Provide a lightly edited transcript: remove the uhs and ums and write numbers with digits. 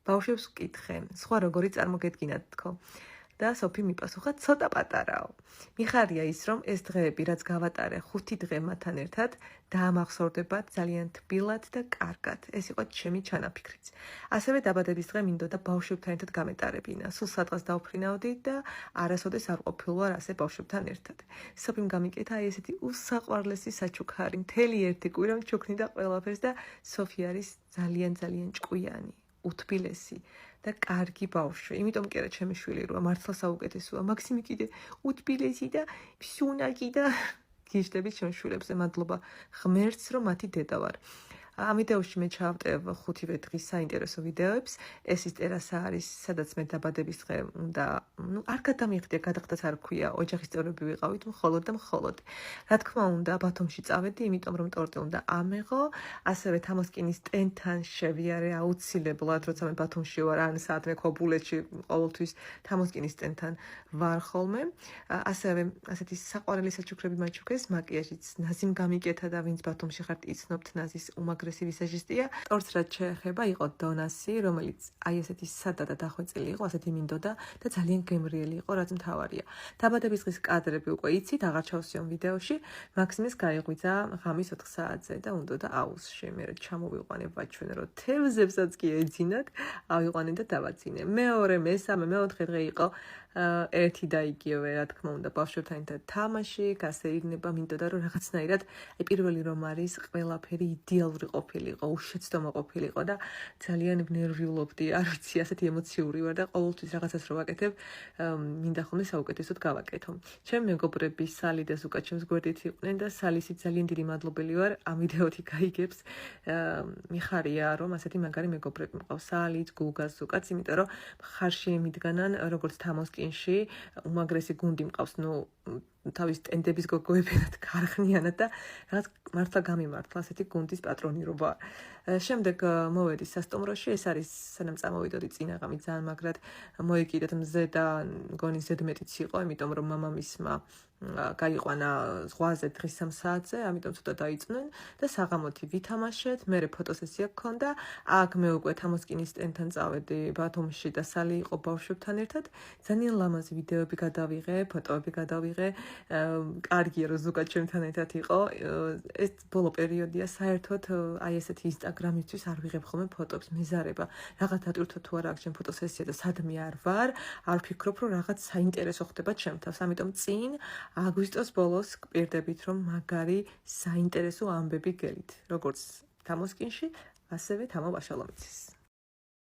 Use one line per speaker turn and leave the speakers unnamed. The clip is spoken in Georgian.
ბავშვებს ვკითხე, სხვა როგორი წარმოგედგინათ თქო. და სოფი მიპასუხა, ცოტა პატარაო. მიხარია ის, რომ ეს დღეები, რაც გავატარე 5 დღე მათთან ერთად, დაამახსოვრდებათ ძალიან თბილად და კარგად. ეს იყო ჩემი ჩანაფიქრიც. ასევე დაბადების დღე მინდოდა ბავშვებთან ერთად გამეტარებინა. სულ სადღაც დავფრინავდი და არასოდეს არ ყოფილვარ ასე ბავშვებთან ერთად. სოფიმ გამიკეთა აი ესეთი უსაყვარლესი საჩუქარი, მთელი ერთი კვირა მჩუქნიდა ყველაფერს და სოფი არის ძალიან ჭკვიანი, უთბილესი. და კარგი ბავშვი. იმიტომ კი არა ჩემი შვილი როა მართლა საუკეთესოა. მაქსიმი კიდე უთბილესი და ფსუნაკი და გიჟდებით ჩემ შვილებზე. მადლობა ღმერთს, რომ მათი დედა ვარ. ამ ვიდეოში მე ჩავტევ 5-ვე დღის საინტერესო ვიდეოებს. ეს ის ტერასა არის, სადაც მე დაბადების დღე უნდა, არ გადამიხდია, გადახდაც არ ქვია, ოჯახის წევრები ვიყავით, მხოლოდ და მხოლოდ. რა თქმა უნდა, ბათუმში წავედი, იმიტომ რომ ტორტი უნდა ამეღო, ასევე თამოსკინის ტენთან შევიარე აუცილებლად, როცა მე ბათუმში ვარ, ან საათმე ქობულეთში ყოველთვის თამოსკინის ტენთან ვარ ხოლმე. ასევე ასეთი საყვარელი საჩუქრები მაჩუქეს, მაკიაჟიც ნაზიმ გამიკეთა და ვინც ბათუმში ხართ, იცნობთ ნაზის უმაგრესი ვისაჟისტია. ტორტს რაც შეეხება, იყო დონასი, რომელიც აი ესეთი სადა და დახვეწილი იყო, ასეთი მინდოდა და ძალიან გემრიელი იყო, რაც მთავარია. დაბადების დღის კადრები უკვე იცით, აღარ ჩავსიომ ვიდეოში. მაქსიმეს გაიღვიძა ღამის 4 საათზე და უნდოდა აუზში. მე ჩამოვიყვანე ბაჩვენ, რომ თევზებსაც კი ეძინათ, ავიყვანე და დავაძინე. მეორე, მესამე, მეოთხე დღე იყო ერთი და იგივე, რა თქმა უნდა, ბავშვებთან ერთად თამაში, გასეირნება, მინდოდა რომ რაღაცნაირად, აი პირველი რომ არის, ყველაფერი იდეალური ყოფილიყო, უშეცდომო ყოფილიყო და ძალიან ვნერვიულობდი, არ ვიცი, ასეთი ემოციური ვარ და ყოველთვის რაღაცას რო ვაკეთებ, მინდა ხოლმე საუკეთესოდ გავაკეთო. ჩემი მეგობრები სალი და ზუკა ჩემს გვერდით იყვნენ და სალისით ძალიან დიდი მადლობელი ვარ, ამ ვიდეოთი გაიგებს. მიხარია, რომ ასეთი მაგარი მეგობრები მყავს, სალიც, გუგას, ზუკაც, იმიტომ რომ ხარში მიდგანან როგორც თამოსკინში, უმაგრესი გუნდი მყავს, თავის ტენდების გოგოებად გარღნიანად და რაღაც მართლა გამიმართლა ასეთი გუნდის პატრონირობა. შემდეგ მოვედი სასტუმროში, ეს არის სანამ წამოვიდოდი წინა ღამით ძალიან მაგრად მოიკიდეთ მზე და მგონი ზედმეტიც იყო, იმიტომ რომ მამამისმა გაიყვანა ზღვაზე დღის 3 საათზე, ამიტომ ცოტა დაიწვნენ და საღამოთი ვითამაშეთ, მერე ფოტოსესია გქონდა, აქ მე უკვე თამოსკინის ტენთან წავედი ბათუმში და სალი იყო ბავშვებთან ერთად, ძალიან ლამაზი ვიდეოები გადავიღე, ფოტოები გადავიღე, კარგია რომ ზუკა ჩემთან ერთად იყო, ეს ბოლო პერიოდია საერთოდ აი ესეთი ინსტაგრამისთვის არ ვიღებ ხოლმე ფოტოებს, მეზარება, რაღაც დატვირთვა თუ არა აქვს ჩემ ფოტოსესია და სადმე არ ვარ, არ ვფიქრობ რომ რაღაც საინტერესო ხდება ჩემთავს, ამიტომ წინ აგვისტოს ბოლოს გპირდებით რომ მაგარი საინტერესო ამბები გელით, როგორც თამოსკინში, ასევე თამო ვაშალომიცის.